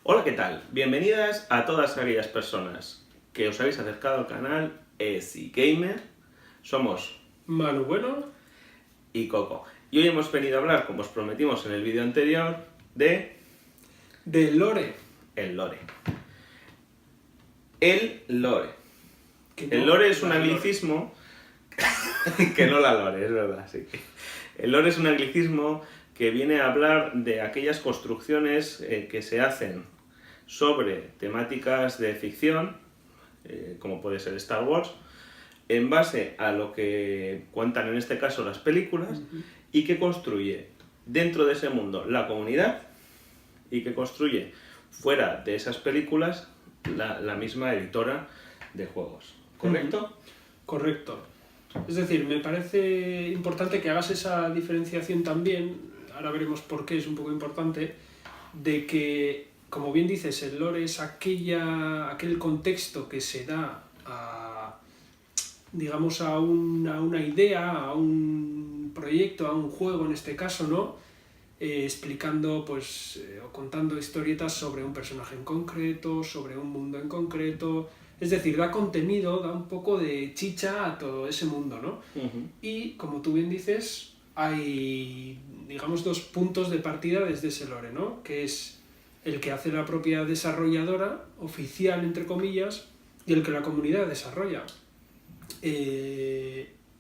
Hola, ¿qué tal? Bienvenidas a todas aquellas personas que os habéis acercado al canal Easy Gamer. Somos Manu Bueno. y Coco. Y hoy hemos venido a hablar, como os prometimos en el vídeo anterior, de De lore. el lore. El lore. Que El no, lore es un la lore. anglicismo que no la lore, es verdad, sí. El lore es un anglicismo que viene a hablar de aquellas construcciones que se hacen sobre temáticas de ficción, como puede ser Star Wars, en base a lo que cuentan en este caso las películas, y que construye dentro de ese mundo la comunidad y que construye fuera de esas películas la misma editora de juegos. ¿Correcto? Correcto. Es decir, me parece importante que hagas esa diferenciación también, ahora veremos por qué es un poco importante, de que, como bien dices, el lore es aquel contexto que se da a, digamos, a una idea, a un proyecto, a un juego en este caso, ¿no? Explicando o contando historietas sobre un personaje en concreto, sobre un mundo en concreto. Es decir, da contenido, da un poco de chicha a todo ese mundo, ¿no? Y, como tú bien dices, hay, digamos, dos puntos de partida desde ese lore, ¿no? Que es el que hace la propia desarrolladora, oficial, entre comillas, y el que la comunidad desarrolla.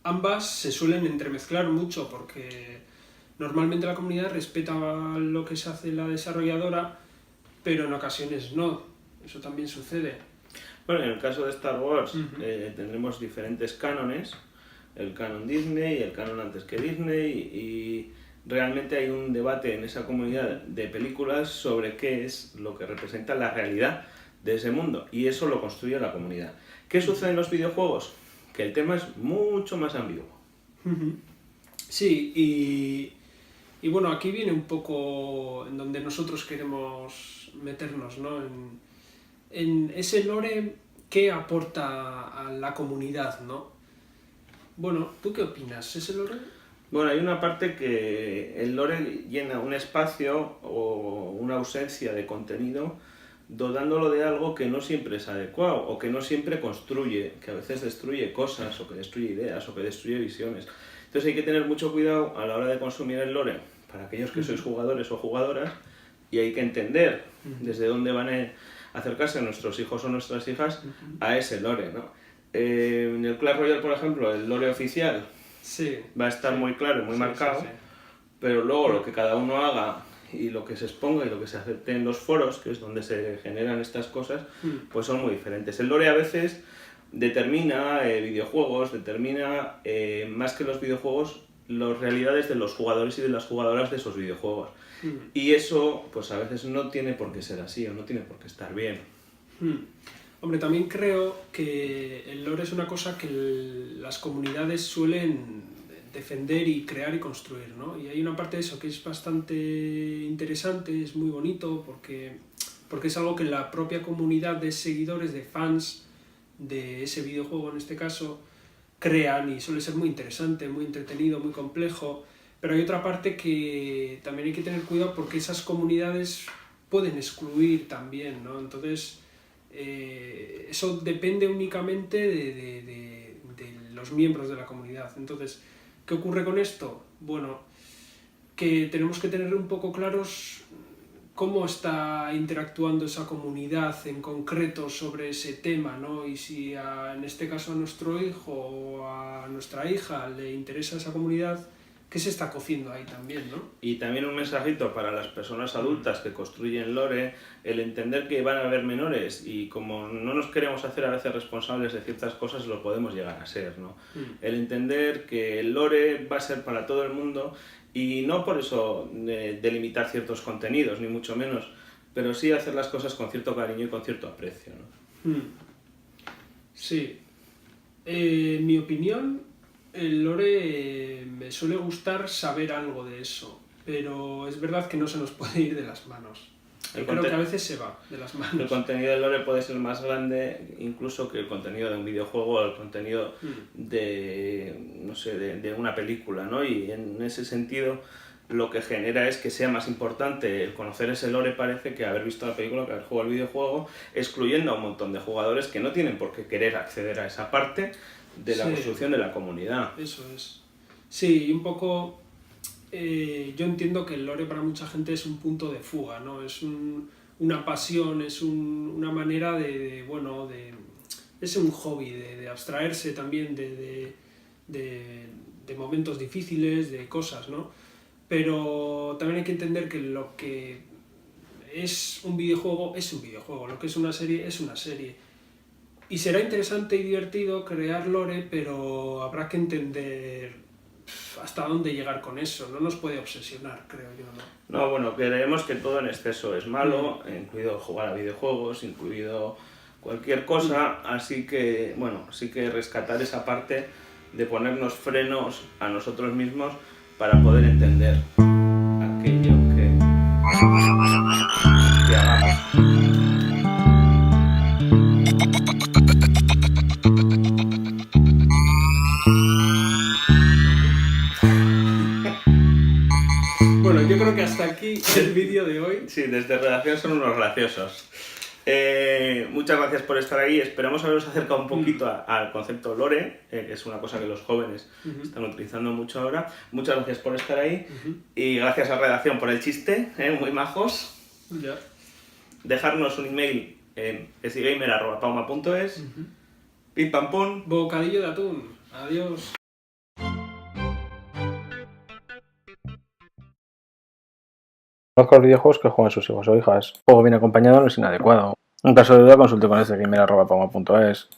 Ambas se suelen entremezclar mucho porque normalmente la comunidad respeta lo que se hace la desarrolladora, pero en ocasiones no. Eso también sucede. Bueno, en el caso de Star Wars tendremos diferentes cánones, el canon Disney y el canon antes que Disney, y realmente hay un debate en esa comunidad de películas sobre qué es lo que representa la realidad de ese mundo, y eso lo construye la comunidad. ¿Qué sucede en los videojuegos? Que el tema es mucho más ambiguo. Sí, y bueno, aquí viene un poco en donde nosotros queremos meternos, ¿no? En ese lore, ¿qué aporta a la comunidad, ¿no? Bueno, ¿tú qué opinas? ¿Ese lore? Bueno, hay una parte que el lore llena un espacio o una ausencia de contenido, dotándolo de algo que no siempre es adecuado o que no siempre construye, que a veces destruye cosas o que destruye ideas o que destruye visiones. Entonces hay que tener mucho cuidado a la hora de consumir el lore para aquellos que sois jugadores o jugadoras, y hay que entender desde dónde van a acercarse nuestros hijos o nuestras hijas a ese lore, ¿no? En el Clash Royale, por ejemplo, el lore oficial Sí. va a estar muy claro y muy marcado, Sí. pero luego lo que cada uno haga y lo que se exponga y lo que se acepte en los foros, que es donde se generan estas cosas, pues son muy diferentes. El lore a veces determina videojuegos, determina más que los videojuegos, las realidades de los jugadores y de las jugadoras de esos videojuegos. Y eso, pues a veces no tiene por qué ser así o no tiene por qué estar bien. Hombre, también creo que el lore es una cosa que las comunidades suelen defender y crear y construir, ¿no? Y hay una parte de eso que es bastante interesante, es muy bonito, porque es algo que la propia comunidad de seguidores, de fans de ese videojuego en este caso, crean, y suele ser muy interesante, muy entretenido, muy complejo. Pero hay otra parte que también hay que tener cuidado porque esas comunidades pueden excluir también, ¿no? Entonces, eso depende únicamente de los miembros de la comunidad. Entonces, ¿qué ocurre con esto? Bueno, que tenemos que tener un poco claros cómo está interactuando esa comunidad en concreto sobre ese tema, ¿no? Y si en este caso a nuestro hijo o a nuestra hija le interesa esa comunidad, ¿qué se está cociendo ahí también, no? Y también un mensajito para las personas adultas que construyen lore, el entender que van a haber menores, y como no nos queremos hacer a veces responsables de ciertas cosas, lo podemos llegar a ser, ¿no? El entender que el lore va a ser para todo el mundo, y no por eso delimitar ciertos contenidos, ni mucho menos, pero sí hacer las cosas con cierto cariño y con cierto aprecio, ¿no? Sí. En mi opinión, el lore me suele gustar saber algo de eso, pero es verdad que no se nos puede ir de las manos. Yo creo que a veces se va de las manos. El contenido del lore puede ser más grande incluso que el contenido de un videojuego o el contenido de, no sé, de una película, ¿no? Y en ese sentido lo que genera es que sea más importante el conocer ese lore, parece, que haber visto la película, que haber jugado el videojuego, excluyendo a un montón de jugadores que no tienen por qué querer acceder a esa parte de la construcción de la comunidad. Eso es. Sí, un poco... yo entiendo que el lore para mucha gente es un punto de fuga, ¿no? Es una pasión, es una manera es un hobby, de abstraerse también de momentos difíciles, de cosas, ¿no? Pero también hay que entender que lo que es un videojuego, lo que es una serie, es una serie. Y será interesante y divertido crear lore, pero habrá que entender hasta dónde llegar con eso. No nos puede obsesionar, creo yo, ¿no? No, bueno, creemos que todo en exceso es malo, incluido jugar a videojuegos, incluido cualquier cosa, así que, bueno, sí que rescatar esa parte de ponernos frenos a nosotros mismos para poder entender aquello que hagamos. Bueno, yo creo que hasta aquí el vídeo de hoy. Sí, desde redacción son unos graciosos. Muchas gracias por estar ahí. Esperamos haberos acercado un poquito al concepto lore, que es una cosa que los jóvenes están utilizando mucho ahora. Muchas gracias por estar ahí y gracias a redacción por el chiste, muy majos. Ya. Dejarnos un email en esigamer@pauma.es. Pim pam pum. Bocadillo de atún. Adiós. Conozco los videojuegos que juegan sus hijos o hijas. El juego bien acompañado no es inadecuado. En caso de duda, consulte con esigamer@pauma.es.